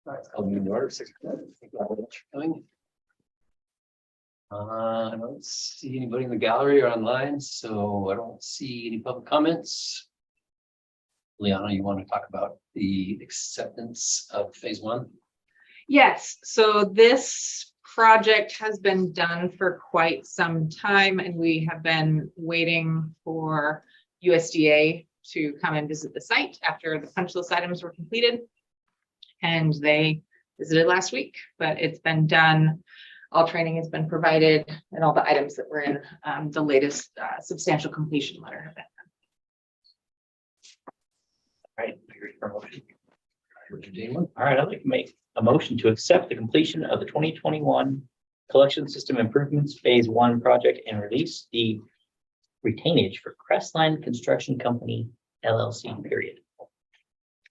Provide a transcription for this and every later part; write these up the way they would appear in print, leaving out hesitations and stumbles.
All right, I'll move the order. Thank you very much for coming. I don't see anybody in the gallery or online, so I don't see any public comments. Liana, you want to talk about the acceptance of phase one? Yes, so this project has been done for quite some time, and we have been waiting for USDA to come and visit the site after the punch list items were completed. And they visited last week, but it's been done. All training has been provided, and all the items that were in the latest substantial completion letter have been All right, you're ready for a motion. Richard Damon. All right, I'd like to make a motion to accept the completion of the 2021 collection system improvements phase one project and release the retainage for Crestline Construction Company LLC, period.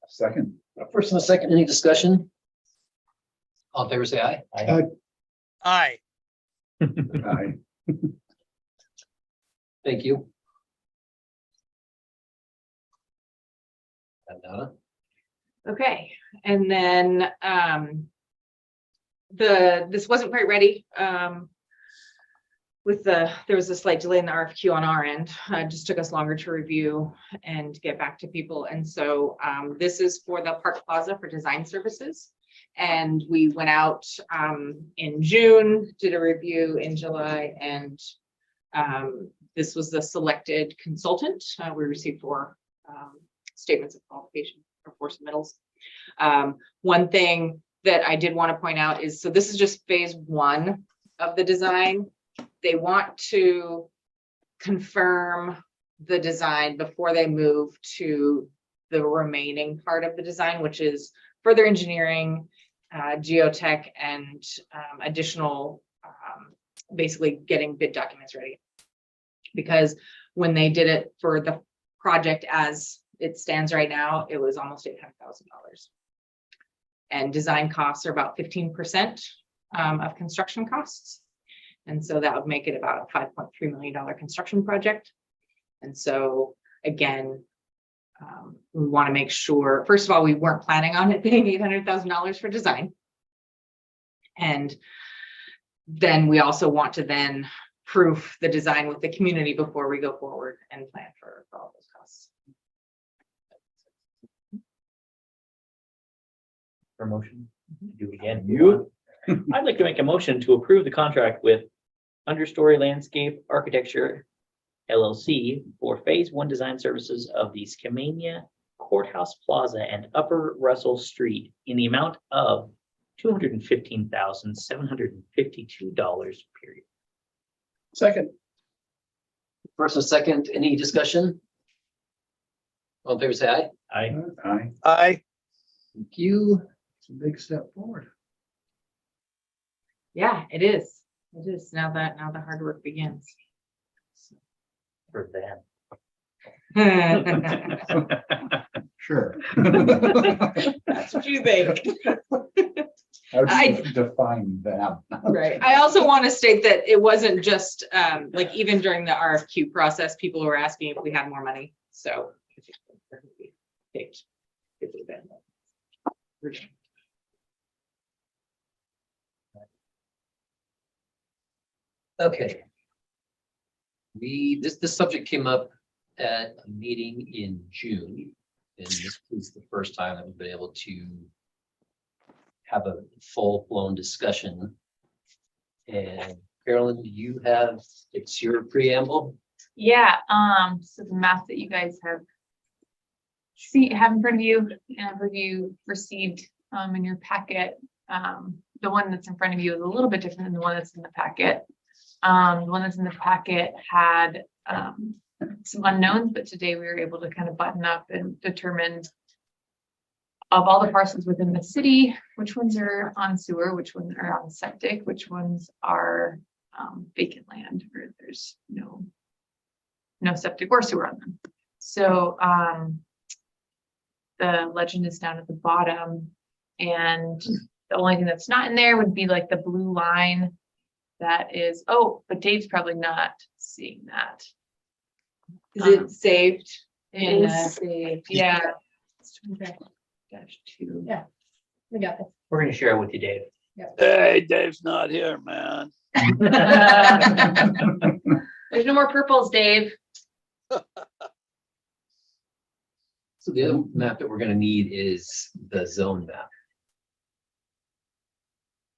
Second. First and a second, any discussion? All in favor, say aye. Aye. Aye. Thank you. And Donna? Okay, and then this wasn't quite ready. There was a slight delay in the RFQ on our end. It just took us longer to review and get back to people. And so this is for the Park Plaza for design services. And we went out in June, did a review in July, and this was the selected consultant. We received 4 statements of qualification for 4 submittals. One thing that I did want to point out is, so this is just phase one of the design. They want to confirm the design before they move to the remaining part of the design, which is further engineering, geotech, and additional, basically getting bid documents ready. Because when they did it for the project as it stands right now, it was almost $800,000. And design costs are about 15% of construction costs. And so that would make it about a $5.3 million construction project. And so again, we want to make sure, first of all, we weren't planning on it being $800,000 for design. And then we also want to then proof the design with the community before we go forward and plan for all those costs. For a motion, do it again. I'd like to make a motion to approve the contract with Understory Landscape Architecture LLC for phase one design services of the Skamania Courthouse Plaza and Upper Russell Street in the amount of $215,752, period. Second. First and second, any discussion? All in favor, say aye. I Aye. Aye. Thank you. It's a big step forward. Yeah, it is. It is now the hard work begins. for them. Sure. That's what you think. How do I- you define them? Right. I also want to state that it wasn't just like even during the RFQ process, people were asking if we had more money. So we picked 50 band. Okay. This subject came up at a meeting in June, and this was the first time that we've been able to have a full-blown discussion. And Carolyn, do you have, it's your preamble? Yeah, so the map that you guys have in front of you and you received in your packet. The one that's in front of you is a little bit different than the one that's in the packet. The one that's in the packet had some unknowns, but today we were able to kind of button up and determine of all the parcels within the city, which ones are on sewer, which ones are on septic, which ones are vacant land where there's no septic or sewer on them. So the legend is down at the bottom, and the only thing that's not in there would be like the blue line that is, oh, but Dave's probably not seeing that. Is it saved? It is saved, yeah. -2. Yeah. We got We're gonna share it with you, Dave. Hey, Dave's not here, man. There's no more purples, Dave. So the other map that we're gonna need is the zone map.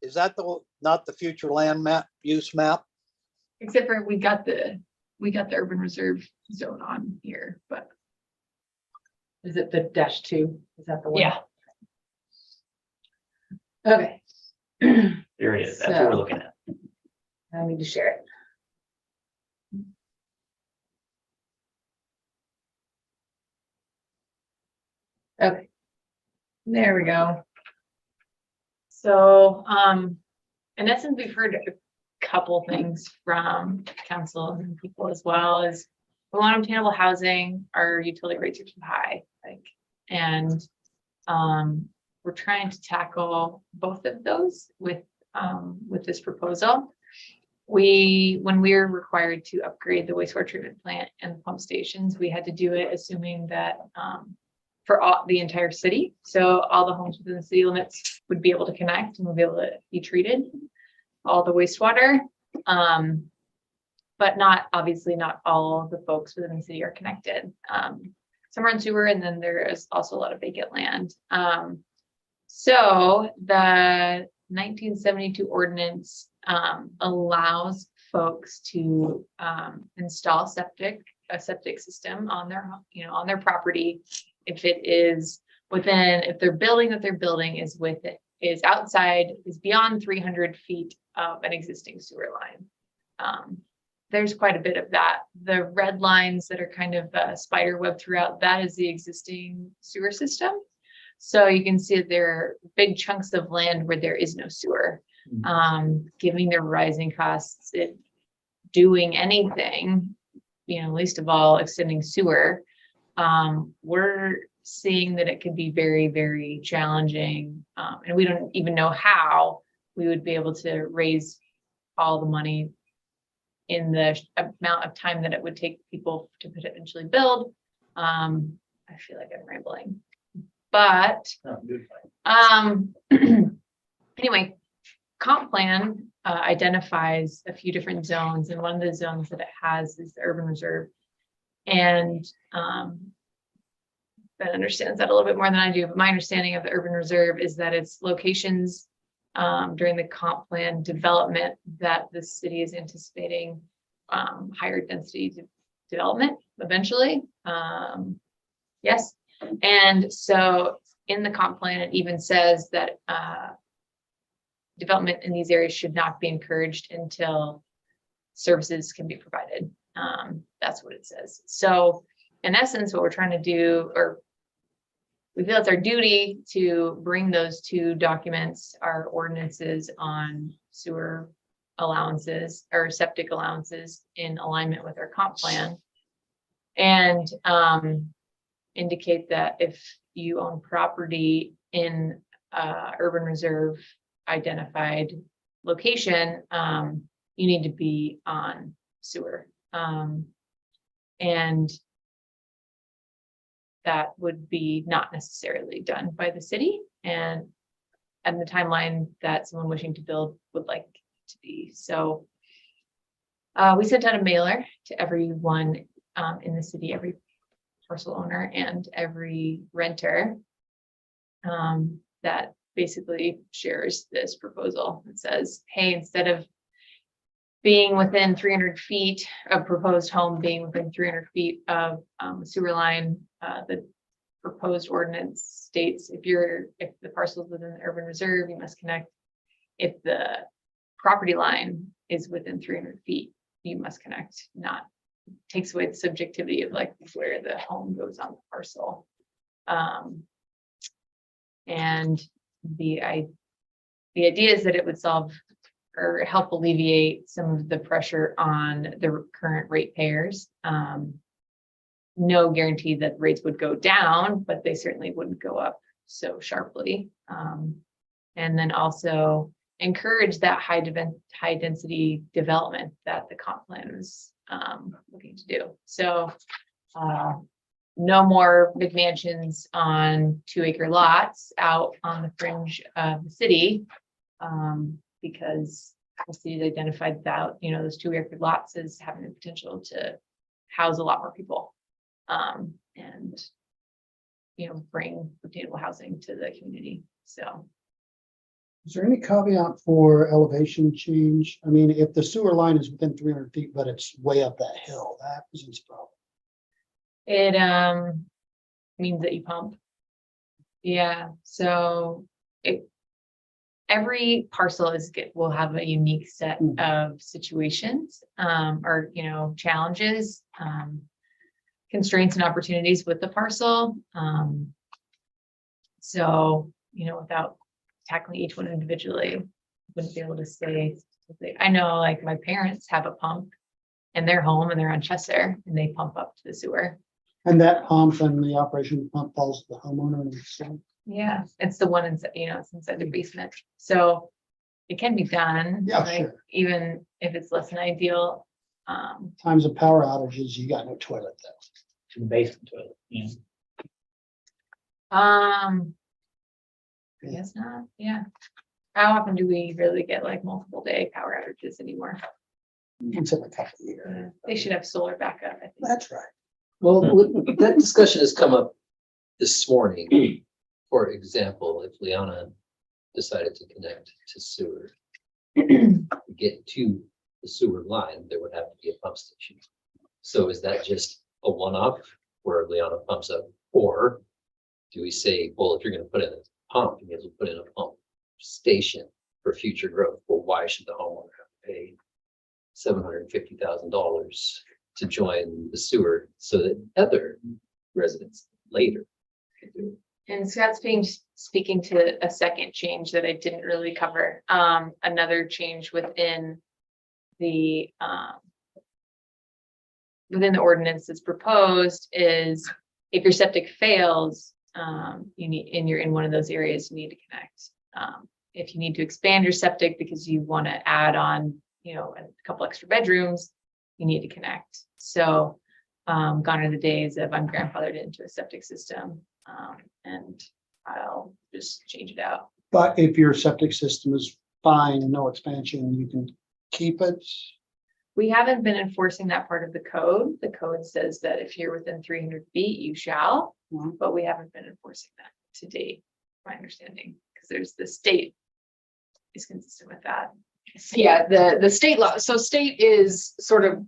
Is that not the future land map, use map? Except for we got the urban reserve zone on here, but Is it the -2? Is that the one? yeah, Okay. There it is. That's what we're So- looking at. I need to share it. Okay. There we go. so, in essence, we've heard a couple things from council and people as well as we want obtainable housing, our utility rates are too high, like, and, we're trying to tackle both of those with this proposal. When we were required to upgrade the wastewater treatment plant and the pump stations, we had to do it assuming that, for the entire city. So all the homes within the city limits would be able to connect and would be able to be treated, all the wastewater. But obviously not all of the folks within the city are connected. Some are in sewer, and then there is also a lot of vacant land. So the 1972 ordinance allows folks to install a septic system on their property if it is within, if their building that they're building is beyond 300 feet of an existing sewer line. There's quite a bit of that. The red lines that are kind of spider web throughout, that is the existing sewer system. So you can see that there are big chunks of land where there is no sewer. Giving the rising costs, doing anything, least of all extending sewer, we're seeing that it could be very, very challenging. And we don't even know how we would be able to raise all the money in the amount of time that it would take people to potentially build. I feel like I'm rambling, but anyway, comp plan identifies a few different zones, and one of the zones that it has is the urban reserve. And Ben understands that a little bit more than I do, but my understanding of the urban reserve is that it's locations during the comp plan development that the city is anticipating higher density development eventually. Yes. And so in the comp plan, it even says that development in these areas should not be encouraged until services can be provided. That's what it says. So in essence, what we're trying to do, or we feel it's our duty to bring those two documents, our ordinances on sewer allowances or septic allowances, in alignment with our comp plan, and indicate that if you own property in urban reserve identified location, you need to be on sewer. And that would be not necessarily done by the city and the timeline that someone wishing to build would like to be. So we sent out a mailer to everyone in the city, every parcel owner and every renter that basically shares this proposal. It says, hey, instead of being within 300 feet of proposed home, being within 300 feet of a sewer line, the proposed ordinance states if the parcel is within the urban reserve, you must connect. If the property line is within 300 feet, you must connect. Not takes away the subjectivity of like where the home goes on the parcel. And the idea is that it would solve or help alleviate some of the pressure on the current ratepayers. No guarantee that rates would go down, but they certainly wouldn't go up so sharply. And then also encourage that high density development that the comp plan is looking to do. So no more McMansions on 2-acre lots out on the fringe of the city. Because the city identified that, you know, those 2-acre lots as having the potential to house a lot more people. And, you know, bring obtainable housing to the community, so. Is there any caveat for elevation change? I mean, if the sewer line is within 300 feet, but it's way up that hill, that presents a problem. It means that you pump. Yeah, so every parcel will have a unique set of situations, or, you know, challenges, constraints and opportunities with the parcel. So, you know, without tackling each one individually, wouldn't be able to say. I know, like, my parents have a pump in their home and they're on Chester and they pump up to the sewer. And that pump and the operation of the pump falls to the homeowner. And so Yeah, it's the one inside, you know, it's inside the basement. So it can be done. Yeah, like, sure. even if it's less than ideal. times of power outages, you got no toilet though. To the basement toilet, you know. I guess not, yeah. How often do we really get like multiple day power outages anymore? Once in a couple of years. Yeah, they should have solar backup, I think. That's right. Well, that discussion has come up this morning. For example, if Liana decided to connect to sewer, to get to the sewer line, there would have to be a pump station. So is that just a one-off where Liana pumps up? Or do we say, well, if you're gonna put in a pump, you have to put in a pump station for future growth? Well, why should the homeowner have to pay $750,000 to join the sewer so that other residents later can do it? And Scott's speaking to a second change that I didn't really cover. Another change within the ordinance that's proposed is if your septic fails, you're in one of those areas, you need to connect. If you need to expand your septic because you want to add on, you know, a couple extra bedrooms, you need to connect. So gone are the days of I'm grandfathered into a septic system, and I'll just change it out. But if your septic system is fine, no expansion, you can keep it. We haven't been enforcing that part of the code. The code says that if you're within 300 feet, you shall, Mhm. but we haven't been enforcing that to date, my understanding, because there's the state is consistent with that. Yeah, the state law, so state is sort of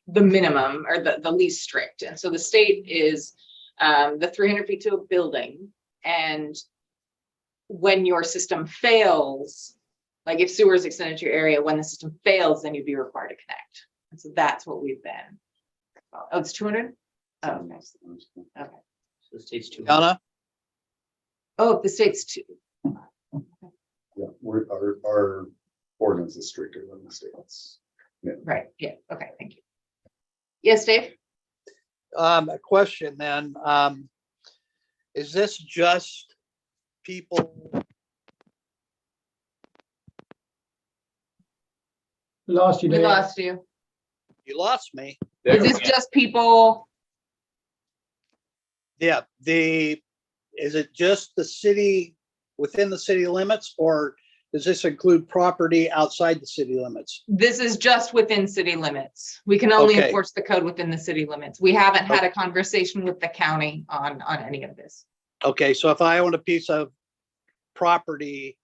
the minimum or the least strict. And so the state is the 300 feet to a building. And when your system fails, like if sewer is extended to your area, when the system fails, then you'd be required to connect. And so that's what we've been. Oh, it's 200? Oh, okay. Okay. So the state's too. Donna, Oh, the state's two. Yeah, our ordinance is stricter than the state's. Right, yeah, okay, thank you. Yes, Dave? a question then, is this just people? We lost you, We Dave. lost you. You lost me. Is this just people? Yeah, is it just the city, within the city limits, or does this include property outside the city limits? This is just within city limits. We can only Okay. enforce the code within the city limits. We haven't had a conversation with the county on any of this. Okay, so if I own a piece of property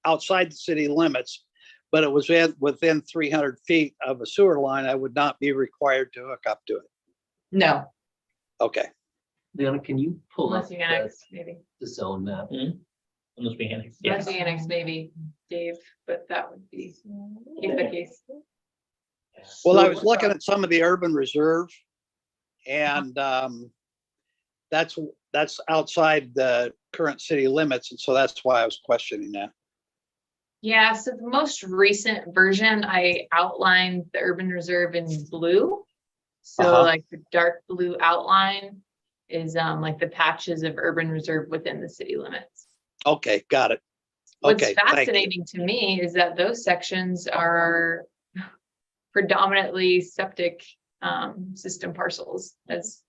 outside the city limits, but it was within 300 feet of a sewer line, I would not be required to hook up to it. No, Okay, Leona, can you pull up Unless you annex, maybe. the zone map? Unless we annex. Unless you annex, maybe, Dave, but that would be case by case. well, I was looking at some of the urban reserve, and that's outside the current city limits, and so that's why I was questioning that. Yeah, so the most recent version, I outlined the urban reserve in blue. So Uh-huh. like the dark blue outline is like the patches of urban reserve within the city limits. Okay, got it. What's Okay, thank you. fascinating to me is that those sections are predominantly septic system parcels, as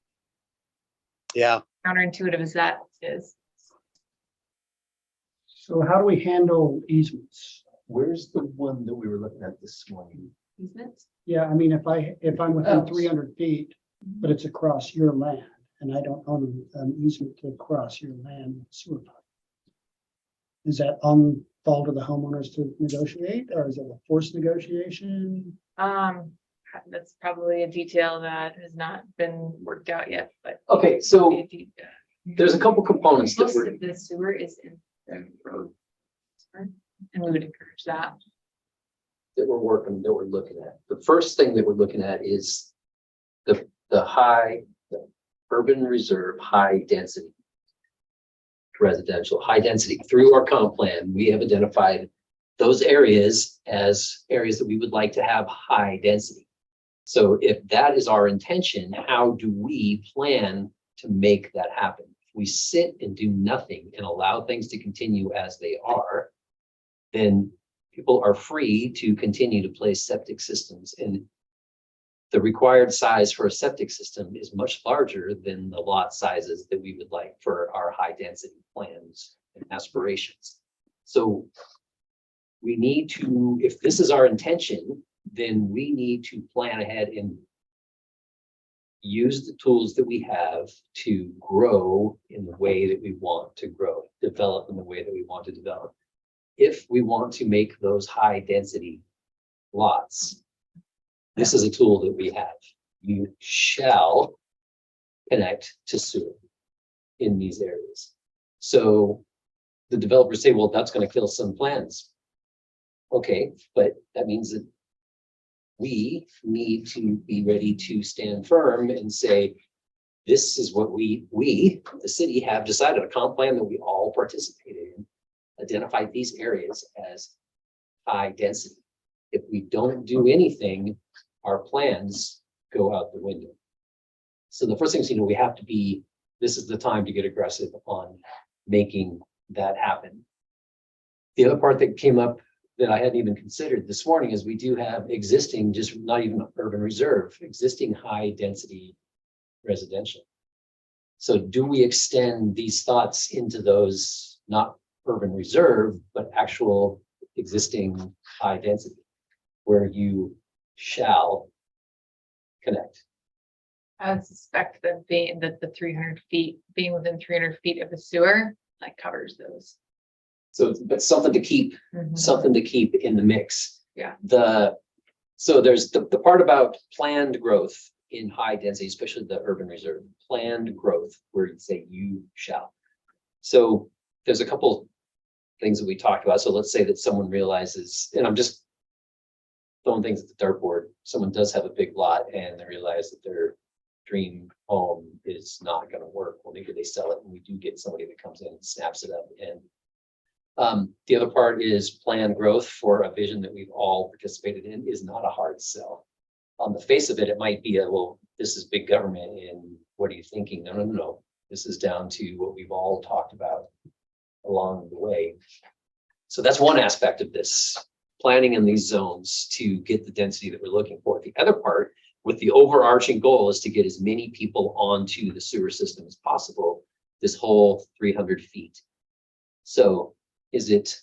Yeah, counterintuitive as that is. So how do we handle easements? Where's the one that we were looking at this morning? Easements? Yeah, I mean, if I'm Oh. within 300 feet, but it's across your land and I don't own an easement to cross your land sewer pipe. Is that on fault of the homeowners to negotiate, or is it a forced negotiation? That's probably a detail that has not been worked out yet, but. Okay, so there's a couple components that Most we're, of the sewer is in the road. And we would encourage that. that we're looking at. The first thing that we're looking at is the urban reserve, high density residential, high density. Through our comp plan, we have identified those areas as areas that we would like to have high density. So if that is our intention, how do we plan to make that happen? If we sit and do nothing and allow things to continue as they are, then people are free to continue to place septic systems, and the required size for a septic system is much larger than the lot sizes that we would like for our high density plans and aspirations. So we need to, if this is our intention, then we need to plan ahead and use the tools that we have to grow in the way that we want to grow, develop in the way that we want to develop. If we want to make those high density lots, this is a tool that we have. You shall connect to sewer in these areas. So the developers say, well, that's going to kill some plans. Okay, but that means that we need to be ready to stand firm and say, this is what we, the city, have decided, a comp plan that we all participated in, identified these areas as high density. If we don't do anything, our plans go out the window. So the first thing is, we have to be, this is the time to get aggressive on making that happen. The other part that came up that I hadn't even considered this morning is we do have existing, just not even urban reserve, existing high density residential. So do we extend these thoughts into those, not urban reserve, but actual existing high density, where you shall connect? I would suspect that the 300 feet, being within 300 feet of the sewer, like covers those. So, but something to keep, something to keep in the mix. Yeah. So there's the part about planned growth in high density, especially the urban reserve, planned growth, where you say you shall. So there's a couple things that we talked about. So let's say that someone realizes, and I'm just throwing things at the dartboard, someone does have a big lot and they realize that their dream home is not going to work. Well, maybe they sell it and we do get somebody that comes in and snaps it up. And the other part is planned growth for a vision that we've all participated in is not a hard sell. On the face of it, it might be well, this is big government and what are you thinking? No. This is down to what we've all talked about along the way. So that's one aspect of this, planning in these zones to get the density that we're looking for. The other part, with the overarching goal, is to get as many people onto the sewer system as possible, this whole 300 feet. So is it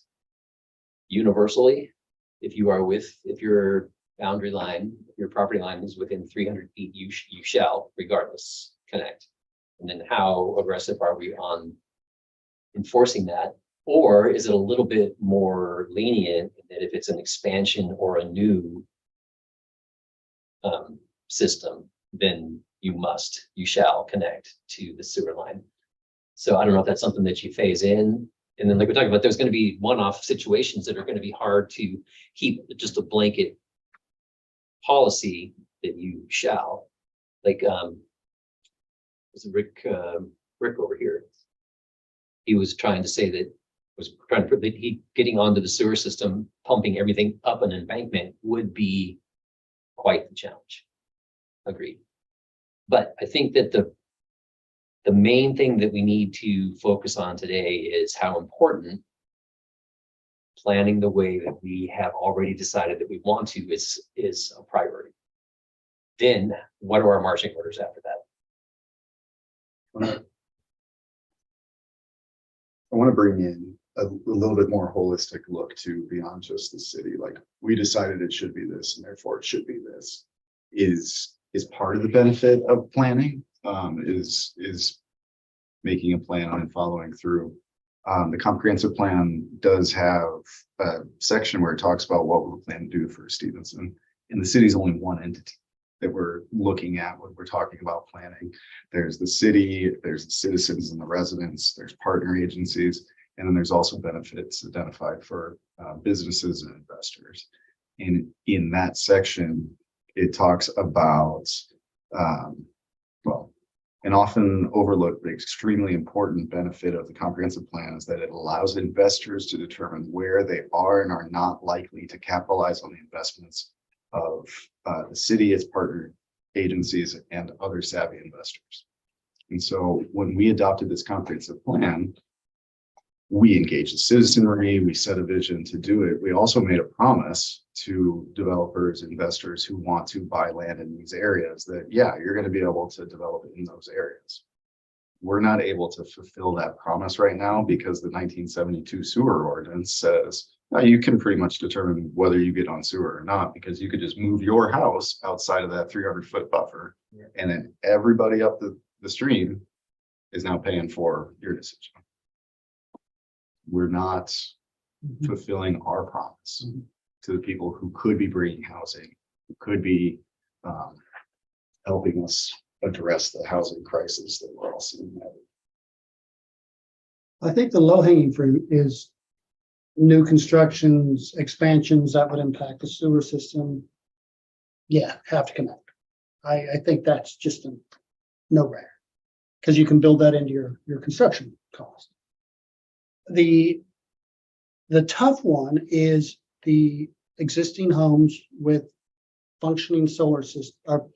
universally, if your boundary line, your property line is within 300 feet, you shall regardless connect. And then how aggressive are we on enforcing that? Or is it a little bit more lenient that if it's an expansion or a new system, then you shall connect to the sewer line? So I don't know if that's something that you phase in. And then like we're talking about, there's going to be one-off situations that are going to be hard to keep just a blanket policy that you shall. Like, was it Rick over here? He was trying to say that getting onto the sewer system, pumping everything up an embankment would be quite the challenge. Agreed. But I think that the main thing that we need to focus on today is how important planning the way that we have already decided that we want to is a priority. Then what are our marching orders after that? want to bring in a little bit more holistic look to beyond just the city. Like, we decided it should be this and therefore it should be this is part of the benefit of planning, is making a plan and following through. The comprehensive plan does have a section where it talks about what we plan to do for Stevenson, and the city's only one entity that we're looking at when we're talking about planning. There's the city, there's the citizens and the residents, there's partner agencies, and then there's also benefits identified for businesses and investors. And in that section, it talks about, well, an often overlooked but extremely important benefit of the comprehensive plan is that it allows investors to determine where they are and are not likely to capitalize on the investments of the city, its partner agencies, and other savvy investors. And so when we adopted this comprehensive plan, we engaged the citizenry, we set a vision to do it. We also made a promise to developers, investors who want to buy land in these areas that, yeah, you're going to be able to develop it in those areas. We're not able to fulfill that promise right now because the 1972 sewer ordinance says you can pretty much determine whether you get on sewer or not, because you could just move your house outside of that 300-foot buffer, and then everybody up the stream is now paying for your decision. We're not fulfilling our promise to the people who could be bringing housing, who could be helping us address the housing crisis that we're all seeing. I think the low hanging fruit is new constructions, expansions that would impact the sewer system. Yeah, have to connect. I think that's just a no-brainer, because you can build that into your construction cost. The tough one is the existing homes with functioning solar system,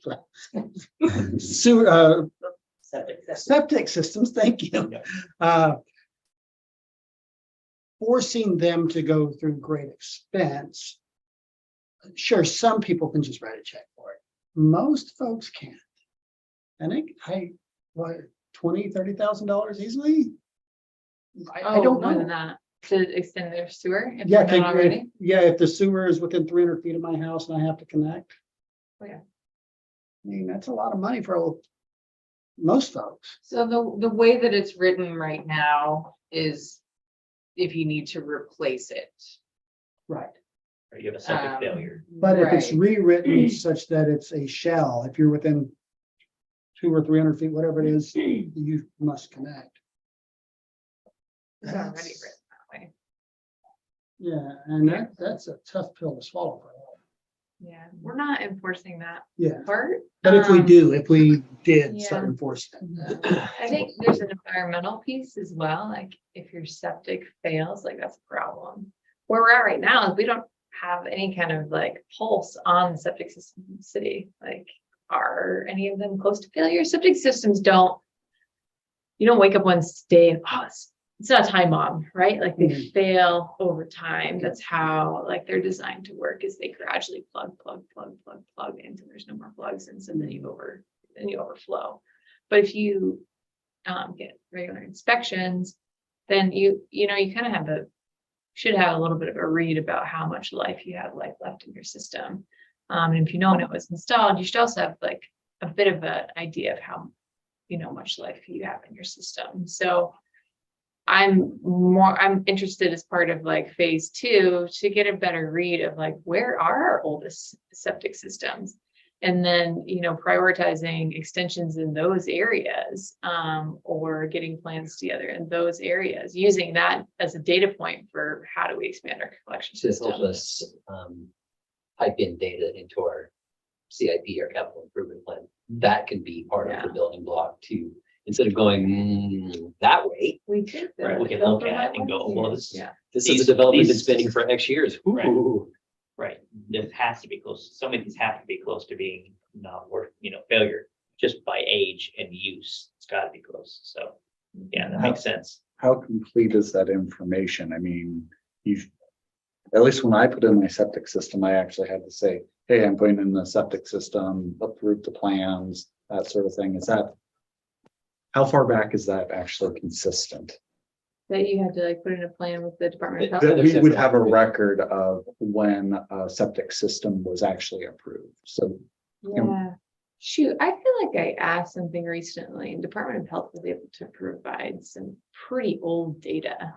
sewer, septic systems. Thank you. Forcing them to go through great expense. Sure, some people can just write a check for it. Most folks can't. And what, $20,000-$30,000 easily? I don't More than know. that, to extend their sewer. If Yeah, they're not already. if the sewer is within 300 feet of my house and I have to connect. Oh, yeah. I mean, that's a lot of money for most folks. So the way that it's written right now is if you need to replace it. Right. Or you have a septic failure. But if it's Right. rewritten such that it's a shell, if you're within 200 or 300 feet, whatever it is, you must connect. It's already That's- written that way. Yeah, and that's a tough pill to swallow for all. Yeah, we're not enforcing that Yeah, part. but if we Um, did start yeah. enforcing it. I think there's an environmental piece as well, like if your septic fails, like that's a problem. Where we're at right now is we don't have any kind of like pulse on the septic system in the city. Like, are any of them close to failure? Septic systems you don't wake up one day and, oh, it's not a time bomb, right? Like they fail over time. That's how like they're designed to work, is they gradually plug until there's no more plugs, and so then you overflow. But if you get regular inspections, then you kind of should have a little bit of a read about how much life left in your system. And if you know when it was installed, you should also have like a bit of an idea of how much life you have in your system. So I'm interested as part of like phase 2 to get a better read of like, where are our oldest septic systems? And then, prioritizing extensions in those areas, or getting plans together in those areas, using that as a data point for how do we expand our collection To system. help us pipe in data into our CIP, our capital improvement plan. That can be part of the building block too. Instead of going that way, We did. Right, we can look at and go, well, this, Yeah. this These- is a development been these- spending for X years. Right. Ooh. right, this has to be close, some of these have to be close to being not worth, failure, just by age and use, it's gotta be close, so, yeah, that makes sense. How complete is that information? I mean, at least when I put in my septic system, I actually had to say, hey, I'm putting in the septic system, approve the plans, that sort of thing. How far back is that actually consistent? that you had to like put in a plan with the Department of Health? That we Other would septic have a approved. record of when a septic system was actually approved. So Yeah, shoot, I feel like I asked something recently, and Department of Health was able to provide some pretty old data.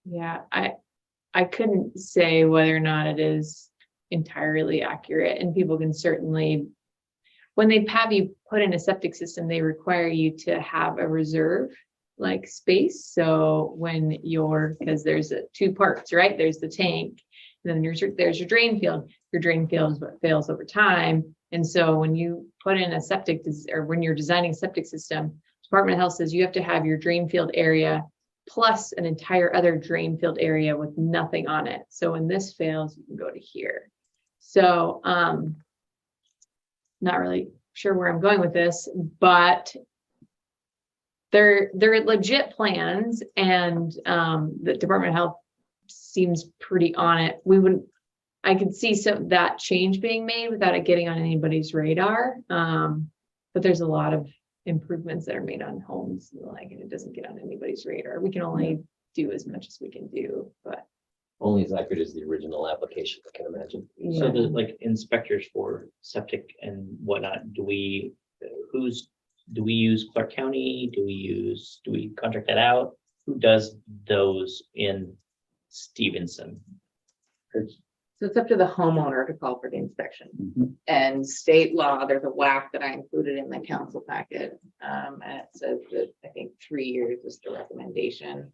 Yeah, I couldn't say whether or not it is entirely accurate, and people can certainly, when they have you put in a septic system, they require you to have a reserve like space. So when you're, because there's two parts, right? There's the tank, and then there's your drain field. Your drain field is what fails over time. And so when you put in a septic, or when you're designing a septic system, Department of Health says you have to have your drain field area plus an entire other drain field area with nothing on it. So when this fails, you can go to here. So not really sure where I'm going with this, but they're legit plans, and the Department of Health seems pretty on it. I could see some that change being made without it getting on anybody's radar. But there's a lot of improvements that are made on homes, like, and it doesn't get on anybody's radar. We can only do as much as we can do, but Only as accurate as the original application, I can imagine. So yeah. the like inspectors for septic and whatnot, do we use Clark County? Do we contract that out? Who does those in Stevenson? So it's up to the homeowner to call for the inspection. mhm. And state law, there's a WAC that I included in the council packet. And it says that I think 3 years is the recommendation.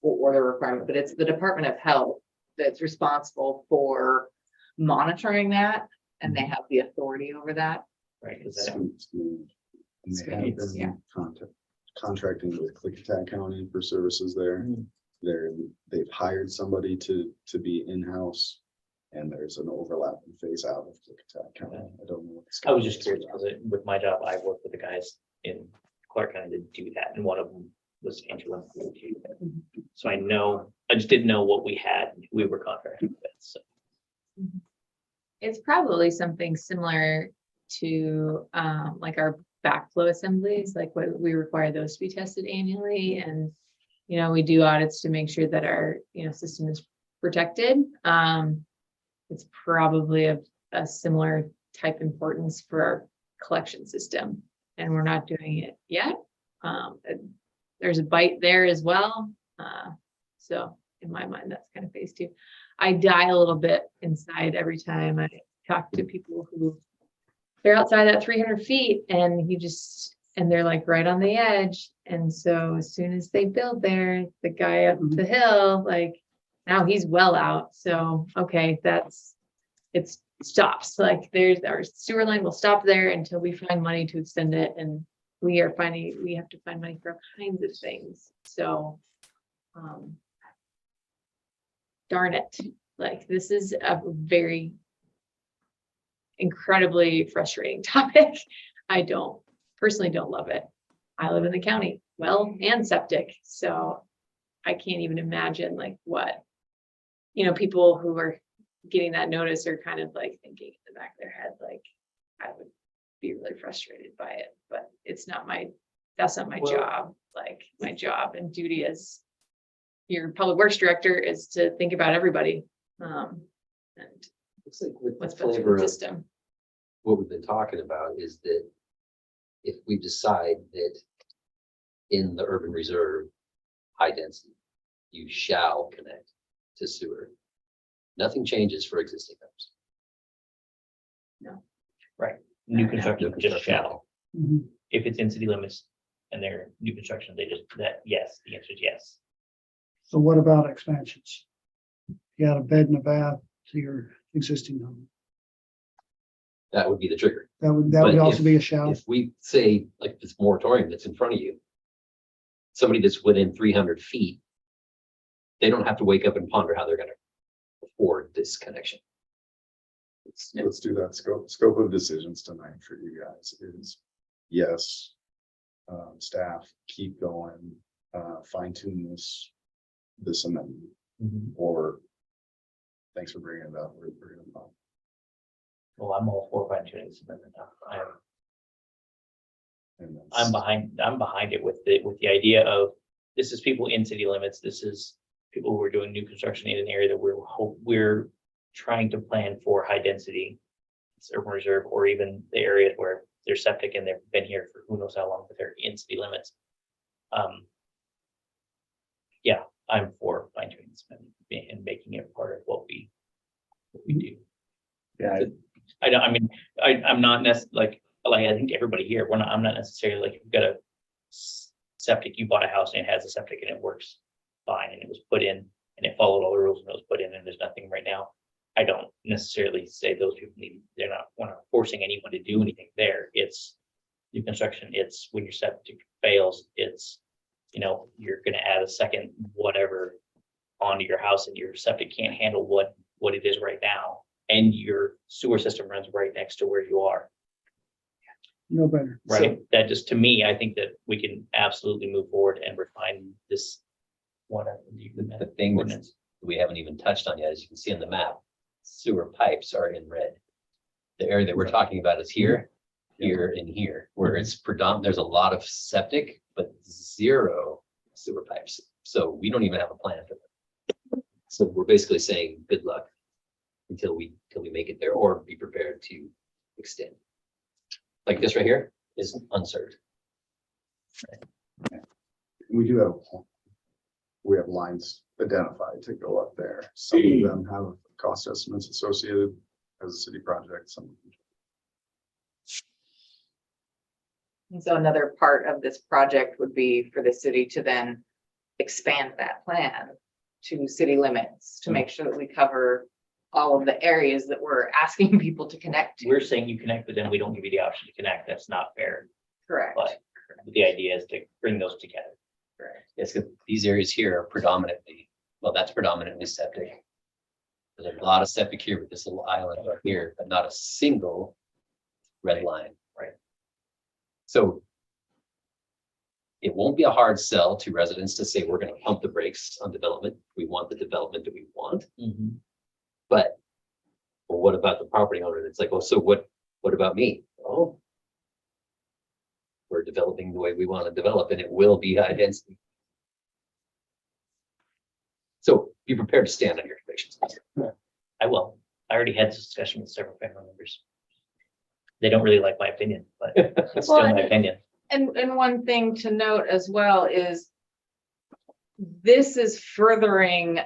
Or the requirement, but it's the Department of Health that's responsible for monitoring that. And they have the authority over that. Right, because that, And they have It's- yeah. been contracting with Clickitat County for services there. They've hired somebody to be in-house. And there's an overlap and phase out of Clickitat County. I don't know. what the I was just schedule curious, is. because with my job, I work with the guys in Clark County to do that, and one of them was Angela. So I just didn't know what we had, who we were contracting with, so. It's probably something similar to like our backflow assemblies, like what we require those to be tested annually. And, we do audits to make sure that our, system is protected. It's probably of a similar type importance for our collection system, and we're not doing it yet. There's a bite there as well. So in my mind, that's kind of phase two. I die a little bit inside every time I talk to people who they're outside that 300 feet, and they're like right on the edge. And so as soon as they build there, the guy up the hill, like now he's well out. So, okay, it stops. Like our sewer line will stop there until we find money to extend it. And we have to find money for all kinds of things. So, darn it. Like, this is a very incredibly frustrating topic. I personally don't love it. I live in the county, well, and septic. So I can't even imagine like what, people who are getting that notice are kind of like thinking in the back of their head, like, I would be really frustrated by it, but that's not my job. Like, my job and duty as your public works director is to think about everybody. And Looks like with the what's best for flavor the of system. what we've been talking about is that if we decide that in the urban reserve, high density, you shall connect to sewer, nothing changes for existing homes. New construction No just construction. shall, Mhm. if it's in city limits and they're new construction, yes, the answer is yes. So what about expansions? You got a bed and a bath to your existing home. That would be the trigger. That would But also if- be a shall. If we say, like this moratorium that's in front of you, somebody that's within 300 feet, they don't have to wake up and ponder how they're gonna afford this connection. Let's do that. Scope of decisions tonight for you guys is, yes. Staff, keep going, fine tune this amendment, or thanks for bringing it up. We're gonna Well, I'm all for fine tuning this amendment. I am And that's- I'm behind it with the idea of, this is people in city limits, this is people who are doing new construction in an area that we're trying to plan for high density. It's urban reserve, or even the areas where they're septic and they've been here for who knows how long, but they're in city limits. Yeah, I'm for fine tuning this and making it part of what we do. Yeah, I'm not necessarily like I think everybody here, I'm not necessarily like, you've got a septic, you bought a house and it has a septic and it works fine and it was put in and it followed all the rules and it was put in and there's nothing right now. I don't necessarily say those people we're not forcing anyone to do anything there. It's new construction. It's when your septic fails, it's, you're gonna add a second whatever onto your house and your septic can't handle what it is right now. And your sewer system runs right next to where you are. No better. Right. That just, to me, I think that we can absolutely move forward and refine this one. The thing that we haven't even touched on yet, as you can see on the map, sewer pipes are in red. The area that we're talking about is here, here, and here, where it's predominant. There's a lot of septic, but zero sewer pipes. So we don't even have a plan for them. So we're basically saying, good luck until we make it there, or be prepared to extend. Like this right here is unserved. We have lines identified to go up there. Some of them have cost estimates associated as a city project, some. And so another part of this project would be for the city to then expand that plan to city limits to make sure that we cover all of the areas that we're asking people to connect to. We're saying you connect, but then we don't give you the option to connect. That's not fair. Correct. But the idea is to bring those together. Correct. Yes, 'cause these areas here are predominantly, well, that's predominantly septic. There's a lot of septic here with this little island right here, but not a single red line. Right. So it won't be a hard sell to residents to say, we're going to pump the brakes on development. We want the development that we want. But well, what about the property owner? It's like, well, so what about me? Oh, we're developing the way we want to develop, and it will be high density. So be prepared to stand on your convictions. I will. I already had this discussion with several family members. They don't really like my opinion, but it's still Well, my opinion. And one thing to note as well is this is furthering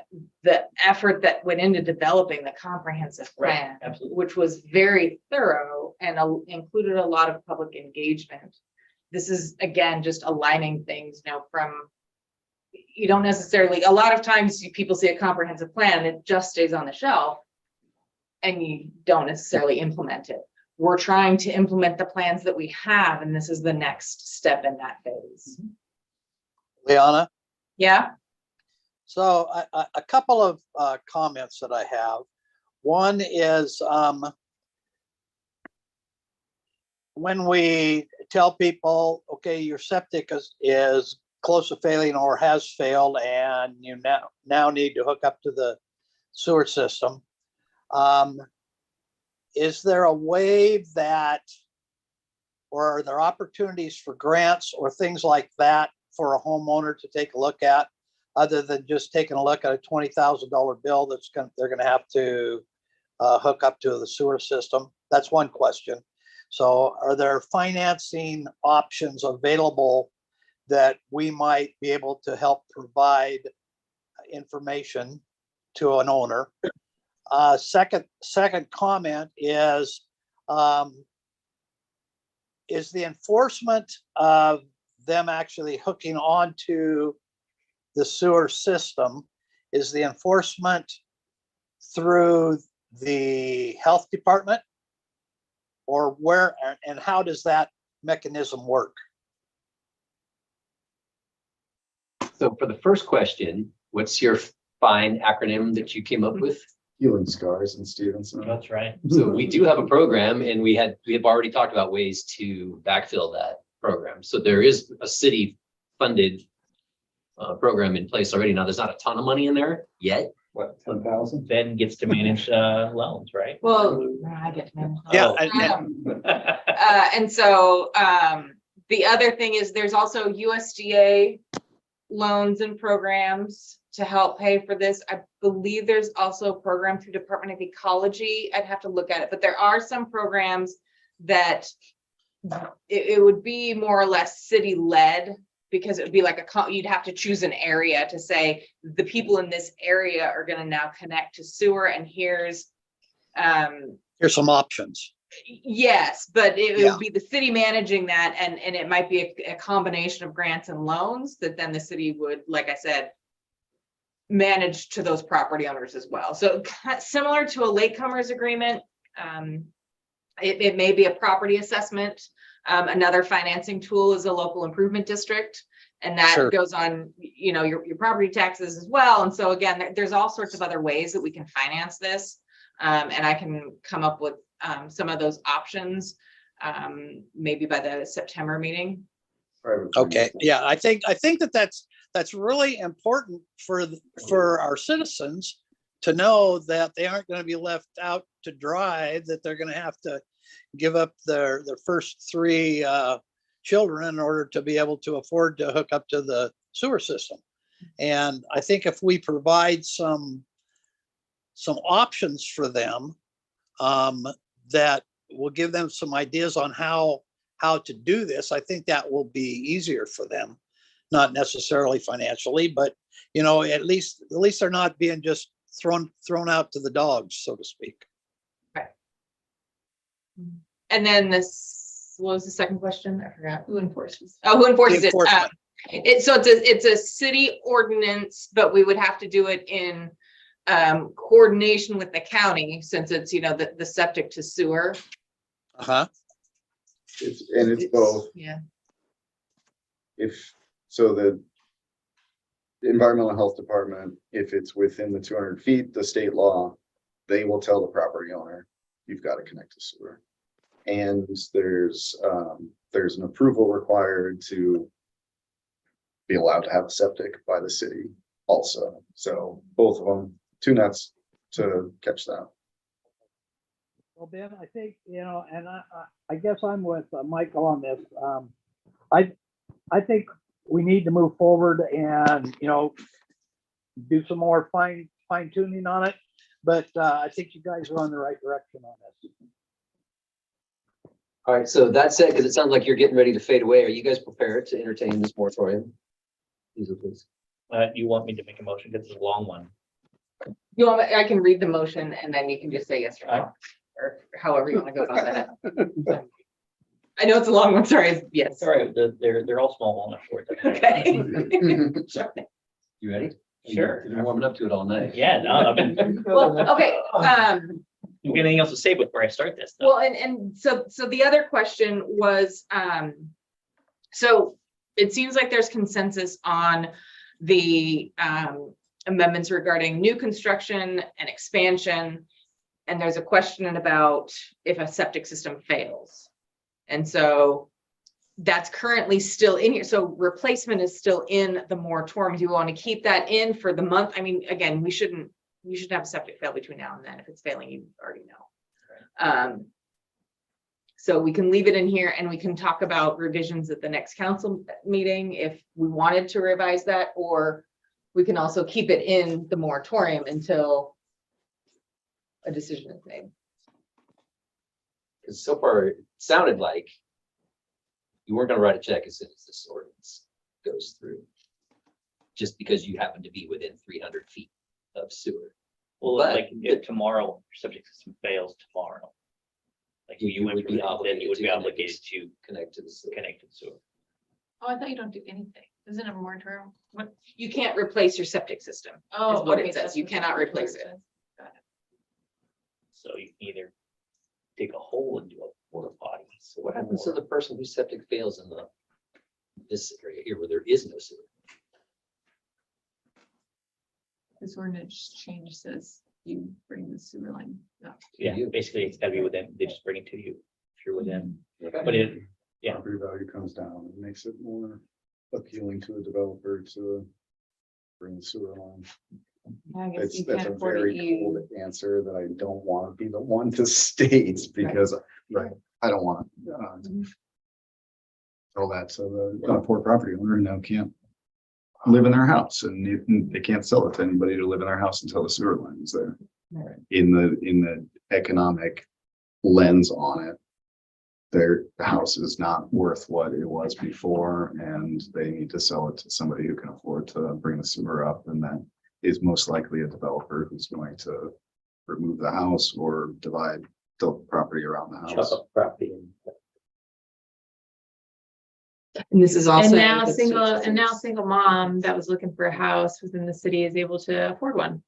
the effort that went into developing the comprehensive Right, plan, absolutely. which was very thorough and included a lot of public engagement. This is, again, just aligning things, from, you don't necessarily, a lot of times people see a comprehensive plan, it just stays on the shelf and you don't necessarily implement it. We're trying to implement the plans that we have, and this is the next step in that phase. Liana. Yeah, So a couple of comments that I have. One is when we tell people, okay, your septic is close to failing or has failed and you now need to hook up to the sewer system. Is there a way that, or are there opportunities for grants or things like that for a homeowner to take a look at, other than just taking a look at a $20,000 bill they're gonna have to hook up to the sewer system? That's one question. So are there financing options available that we might be able to help provide information to an owner? Second comment is the enforcement of them actually hooking onto the sewer system, is the enforcement through the health department? Or where, and how does that mechanism work? So for the first question, what's your fine acronym that you came up with? Healing Scars in Stevenson. That's right. So we do have a program, and we have already talked about ways to backfill that program. So there is a city funded program in place already. Now, there's not a ton of money in there yet. What, 10,000? Ben gets to manage loans, right? well, I get to manage. Yeah, Oh. and And so The other thing is there's also USDA loans and programs to help pay for this. I believe there's also a program through Department of Ecology. I'd have to look at it, but there are some programs that it would be more or less city led, because it would be like you'd have to choose an area to say the people in this area are going to now connect to sewer, and here's Here's some options. yes, but it Yeah. would be the city managing that, and it might be a combination of grants and loans that then the city would, like I said, manage to those property owners as well. So similar to a latecomers agreement, it may be a property assessment. Another financing tool is a local improvement district, and that Sure. goes on, you know, your property taxes as well. And so again, there's all sorts of other ways that we can finance this. And I can come up with some of those options, maybe by the September meeting. Okay, yeah, I think that's really important for our citizens to know that they aren't going to be left out to dry, that they're going to have to give up their first three children in order to be able to afford to hook up to the sewer system. And I think if we provide some options for them, that will give them some ideas on how to do this, I think that will be easier for them. Not necessarily financially, but you know, at least they're not being just thrown out to the dogs, so to speak. And then what was the second question? I forgot. Who enforces? Oh, who enforces it? Enforcement. It's a city ordinance, but we would have to do it in coordination with the county, since it's, you know, the septic to sewer. Uh-huh. It's both. Yeah. So the environmental health department, if it's within the 200 feet, the state law, they will tell the property owner, you've got to connect to sewer. And there's an approval required to be allowed to have a septic by the city also. So both of them, two nuts to catch that. Well, Ben, I think, you know, and I guess I'm with Michael on this. I think we need to move forward and, you know, do some more fine tuning on it. But I think you guys are on the right direction on this. All right, so that said, because it sounds like you're getting ready to fade away, are you guys prepared to entertain this moratorium? Please. You want me to make a motion? This is a long one. You want, I can read the motion and then you can just say yes or no, or however you want to go about that. I know it's a long one, sorry. Yes. It's all right. They're all small walnut short. Okay. You ready? Sure. You've been warming up to it all night. Yeah, no, I've been, Well, okay, you got anything else to say before I start this? though? well, and so the other question was, so it seems like there's consensus on the amendments regarding new construction and expansion. And there's a question about if a septic system fails. And so that's currently still in here. So replacement is still in the moratorium. Do you want to keep that in for the month? I mean, again, you shouldn't have a septic fail between now and then. If it's failing, you already know. So we can leave it in here and we can talk about revisions at the next council meeting if we wanted to revise that, or we can also keep it in the moratorium until a decision is made. Because so far it sounded like you weren't gonna write a check as soon as this ordinance goes through, just because you happen to be within 300 feet of sewer. Well, But- like if tomorrow your subject system fails tomorrow. Like You would be then you would be obligated obligated to Connect to the sewer. connect to the sewer. Oh, I thought you don't do anything. Isn't it a moratorium? What? You can't replace your septic system. Oh, what it okay, says. that's You what cannot the replace it. says. Got it. So you can either dig a hole and do a porta potty. So what happens to the person whose septic fails in this area here where there is no sewer? This ordinance change says you bring the sewer line up. Yeah, You. basically it's gotta be within, they just bring it to you if you're within, Okay. but it, yeah. Property value comes down. It makes it more appealing to a developer to bring the sewer line. I guess It's, you that's can't a afford very to use. cold answer that I don't want to be the one to state because, right, I don't want to. Tell that to the poor property owner and now can't live in their house and they can't sell it to anybody to live in their house until the sewer line is there. Right. In the economic lens on it, their house is not worth what it was before, and they need to sell it to somebody who can afford to bring the sewer up, and that is most likely a developer who's going to remove the house or divide the property around the Chop house. up property. And this is also. And now single mom that was looking for a house within the city is able to afford one.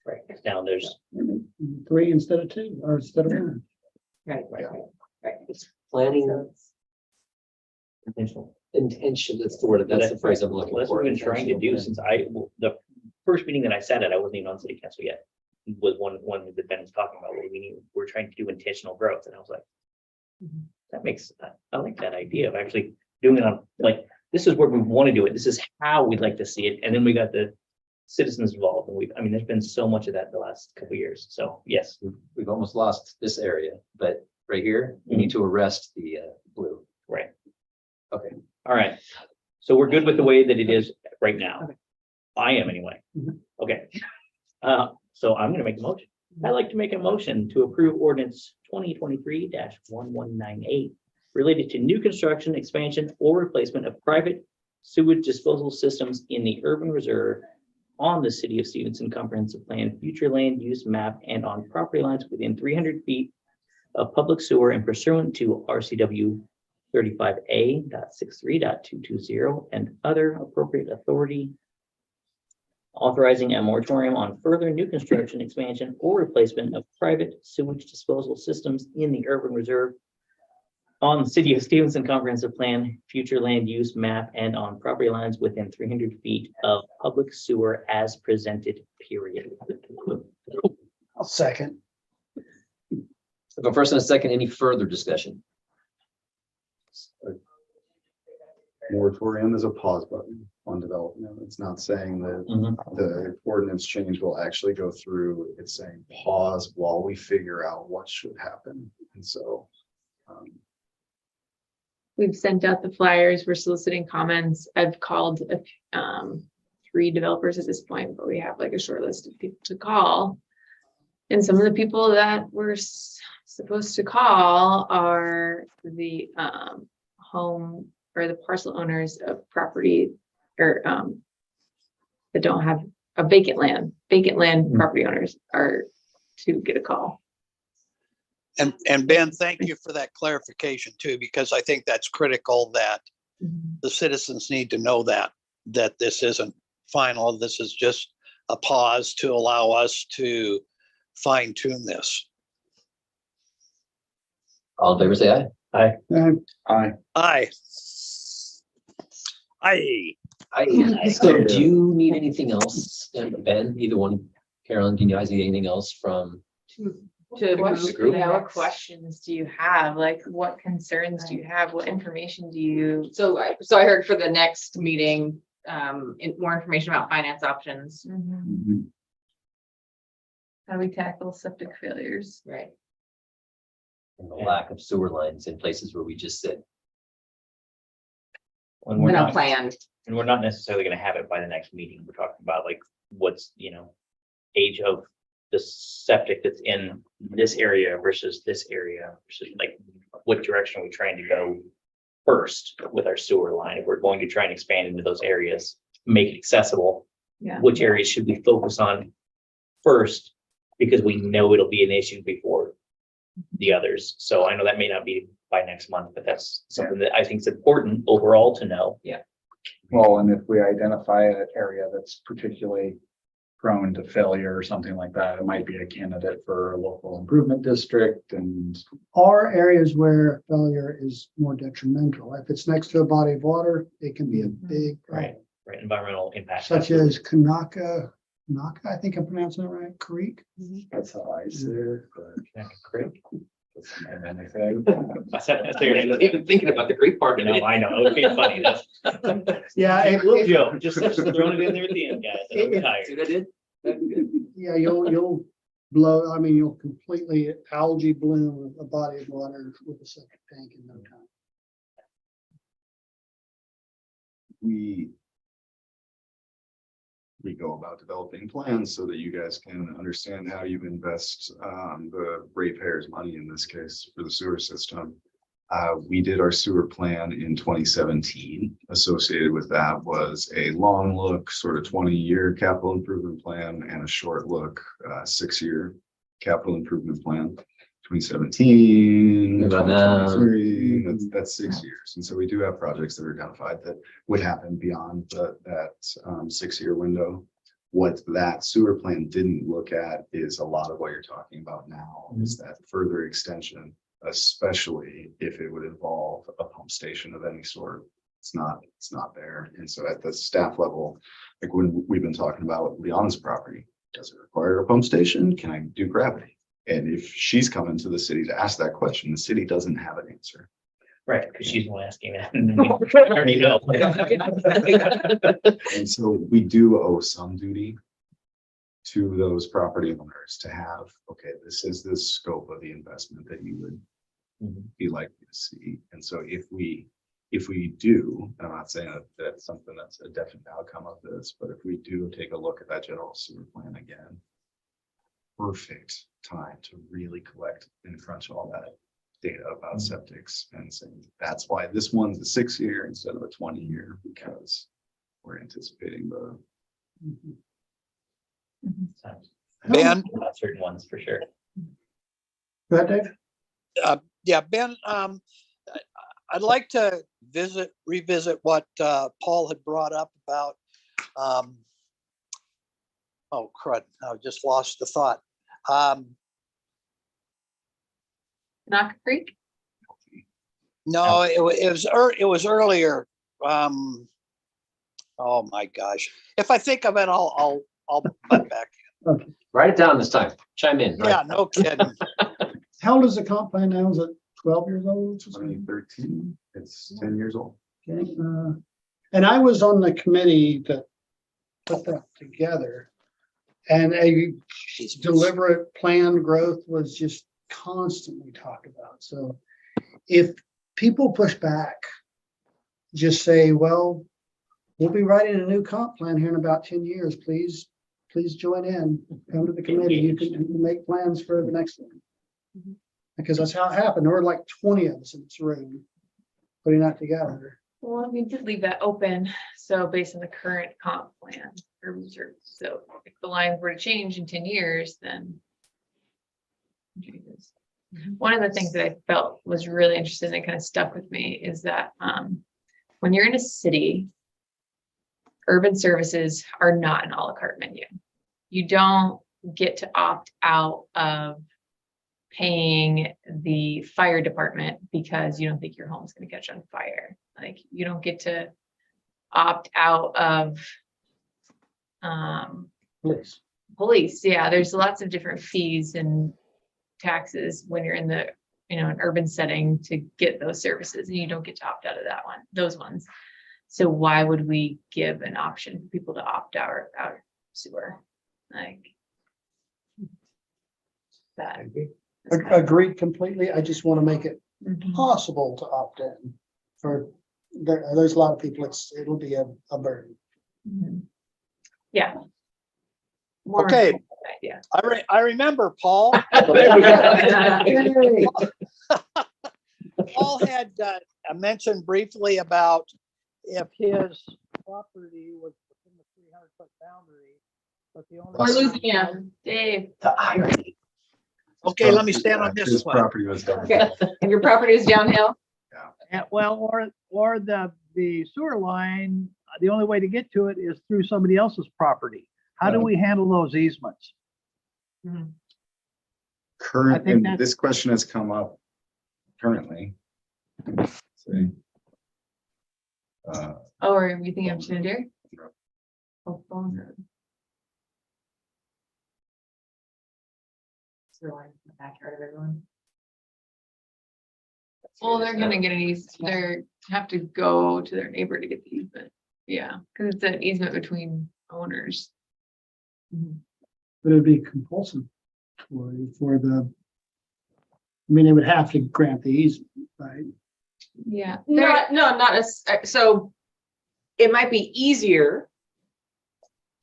Right, 'cause now there's, 3 instead of 2, or instead of 1. Right, right, right. It's planning So it's- intentional. intention, that's the word, that's the phrase I'm looking Well, that's for. what we've been trying to do since the first meeting that I sat at, I wasn't even on city council yet. Was one of the Ben was talking about, what we need, we're trying to do intentional growth, and I was like, Mhm. that makes, I like that idea of actually doing it on, like, this is where we want to do it, this is how we'd like to see it, and then we got the citizens involved, and I mean, there's been so much of that the last couple of years, so, yes. We've almost lost this area, but right here, we need to arrest the blue. Right. Okay. All right, so we're good with the way that it is right now. Okay. I am anyway. Mhm. Okay. So I'm gonna make a motion. I'd like to make a motion to approve ordinance 2023-1198 related to new construction, expansion, or replacement of private sewage disposal systems in the urban reserve on the city of Stevenson comprehensive plan, future land use map, and on property lines within 300 feet of public sewer and pursuant to RCW 35A.63.220 and other appropriate authority, authorizing a moratorium on further new construction, expansion, or replacement of private sewage disposal systems in the urban reserve on the city of Stevenson comprehensive plan, future land use map, and on property lines within 300 feet of public sewer as presented, period. I'll second. So go first and a second, any further discussion? Moratorium is a pause button on development. It's not saying that the ordinance change will actually go through. It's saying pause while we figure out what should happen. And so, We've sent out the flyers, we're soliciting comments. I've called 3 developers at this point, but we have like a short list of people to call. And some of the people that we're supposed to call are the home or the parcel owners of property or that don't have a vacant land. Vacant land property owners are to get a call. And Ben, thank you for that clarification too, because I think that's critical that the citizens need to know that this isn't final. This is just a pause to allow us to fine tune this. All in favor, say aye. Aye. So do you need anything else, Ben, either one? Carolyn, do you guys need anything else from? What questions do you have? Like, what concerns do you have? What information do you? So I heard for the next meeting, more information about finance options. How do we tackle septic failures? Right. And the lack of sewer lines in places where we just said, When we're And a not, plan. and we're not necessarily gonna have it by the next meeting. We're talking about like what's, age of the septic that's in this area versus this area, versus like what direction are we trying to go first with our sewer line? If we're going to try and expand into those areas, make it accessible, Yeah. which areas should we focus on first? Because we know it'll be an issue before the others. So I know that may not be by next month, but that's something that I think is important overall to know. Well, and if we identify an area that's particularly prone to failure or something like that, it might be a candidate for a local improvement district and. Or areas where failure is more detrimental. If it's next to a body of water, it can be a big problem. Right, environmental impact. Such as Kanaka, I think I'm pronouncing it right, Creek. That's how I see it. Creek. And anything. not even thinking about the great part of No, it. I know, okay, funny, that's. Yeah, Little joke, just throwing it in there at the end, guys, I'm tired. See what I did? Yeah, you'll blow, you'll completely algae bloom a body of water with a septic tank in no time. we go about developing plans so that you guys can understand how you invest the ratepayers' money in this case for the sewer system. We did our sewer plan in 2017. Associated with that was a long look, sort of 20-year capital improvement plan and a short look, 6-year capital improvement plan. 2017, About now. 2023, that's 6 years. And so we do have projects that are identified that would happen beyond that 6-year window. What that sewer plan didn't look at is a lot of what you're talking about now, is that further extension, especially if it would involve a pump station of any sort. It's not there. And so at the staff level, like when we've been talking about Leon's property, does it require a pump station? Can I do gravity? And if she's coming to the city to ask that question, the city doesn't have an answer. Right, because she's the one asking that. And we already know. And so we do owe some duty to those property owners to have, okay, this is the scope of the investment that you would be likely to see. And so if we do, I'm not saying that that's something that's a definite outcome of this, but if we do take a look at that general sewer plan again, perfect time to really collect and crunch all that data about septics and saying that's why this one's a 6-year instead of a 20-year, because we're anticipating the Ben? About certain ones for sure. Go ahead, Dave. Yeah, Ben, I'd like to revisit what Paul had brought up about, oh crud, I just lost the thought. Knock Creek? No, it was earlier. Oh my gosh. If I think of it, I'll butt back. Write it down this time. Chime in. Yeah, no kidding. How old is the comp plan now? Is it 12 years old? 2013, it's 10 years old. Okay, and I was on the committee that put that together. And a deliberate planned growth was just constantly talked about. So if people push back, just say, well, we'll be writing a new comp plan here in about 10 years. Please join in, come to the committee. You can make plans for the next one. Because that's how it happened. There were like 20 of us in this room putting that together. Well, we did leave that open, so based on the current comp plan for reserve, so if the lines were to change in 10 years, then. One of the things that I felt was really interesting and kind of stuck with me is that when you're in a city, urban services are not an a la carte menu. You don't get to opt out of paying the fire department because you don't think your home's going to catch on fire. Like you don't get to opt out of police. Yeah, there's lots of different fees and taxes when you're in the an urban setting to get those services, and you don't get to opt out of those ones. So why would we give an option for people to opt out of sewer? Like that. Agreed completely. I just want to make it Mhm. possible to opt in. There's a lot of people, it'll be a burden. Mhm. Yeah. More Okay. idea. I remember Paul. Yay. Paul had mentioned briefly about if his property was within the 300-foot boundary, but the only. We're losing you, Dave. The irony. Okay, let me stand on His this one. property was done. Okay, and your property is downhill? Well, or the sewer line, the only way to get to it is through somebody else's property. How do we handle those easements? I Current, think and that- this question has come up currently. See. Oh, are you thinking of Shenandoah? Oh, Bone Road. The backyard of everyone. Well, they're gonna get an easement, they're have to go to their neighbor to get the easement. Yeah, because it's an easement between owners. But it'd be compulsory for the, I mean, they would have to grant the easement, right? Yeah. Not as, so it might be easier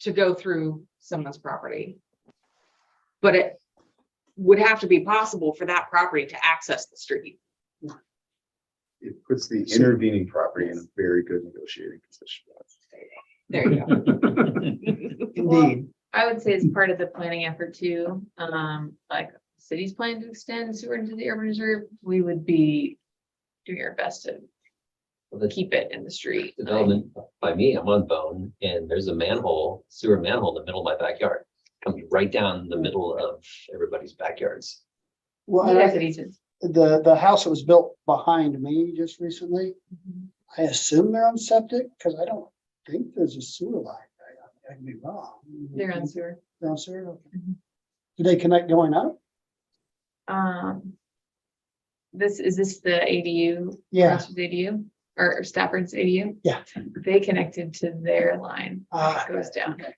to go through someone's property. But it would have to be possible for that property to access the street. It puts the intervening property in a very good negotiating position. There you go. Indeed. I would say as part of the planning effort too, like city's plan to extend sewer into the urban reserve, we would be doing our best to The keep it in the street. development by me, I'm on Bone, and there's a manhole, sewer manhole in the middle of my backyard. Comes right down the middle of everybody's backyards. Well, You guys I- had easements. the house that was built behind me just recently, I assume they're on septic, because I don't think there's a sewer line. I can be wrong. They're on sewer. They're on sewer, okay. Mhm. Do they connect going up? Is this the ADU? Yeah. Ross's ADU or Stafford's ADU? Yeah. They connected to their line. Ah, It goes down. okay.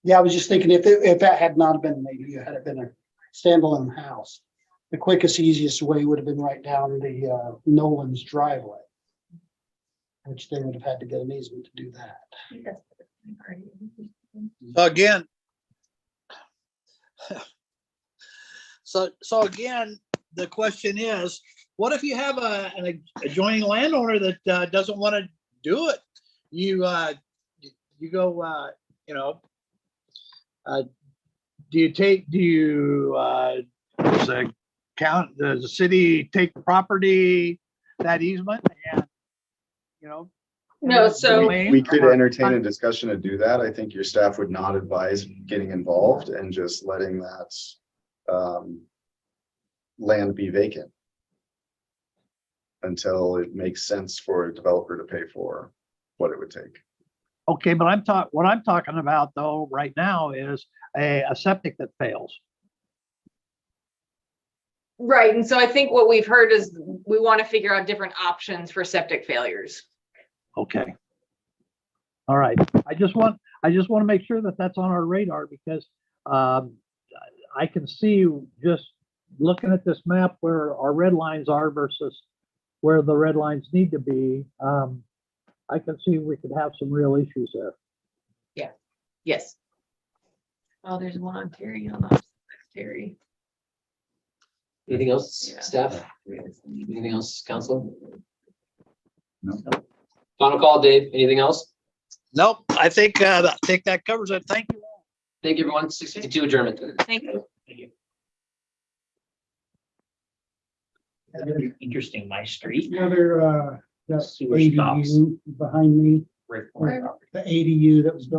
Yeah, I was just thinking if that had not been, maybe had it been a standalone house, the quickest, easiest way would have been right down the Nolan's driveway. Which they would have had to get an easement to do that. I think that's already- So again. So again, the question is, what if you have an adjoining landowner that doesn't want to do it? You go, does the city take the property, that easement and, No, so- We could entertain a discussion to do that. I think your staff would not advise getting involved and just letting that land be vacant until it makes sense for a developer to pay for what it would take. Okay, but what I'm talking about though, right now is a septic that fails. Right, and so I think what we've heard is we want to figure out different options for septic failures. Okay. All right, I just want to make sure that that's on our radar because I can see just looking at this map where our red lines are versus where the red lines need to be. I can see we could have some real issues there. Yes. Oh, there's one on Terry on the opposite side of Terry. Anything else, Yeah. staff? Anything else, council? No. Final call, Dave. Anything else? Nope, I think that covers it. Thank you. Thank you, everyone. 6:52 adjournment. Thank you. Very interesting, my street. Another, that Sewer stops ADU behind me, right before my property. the ADU that was built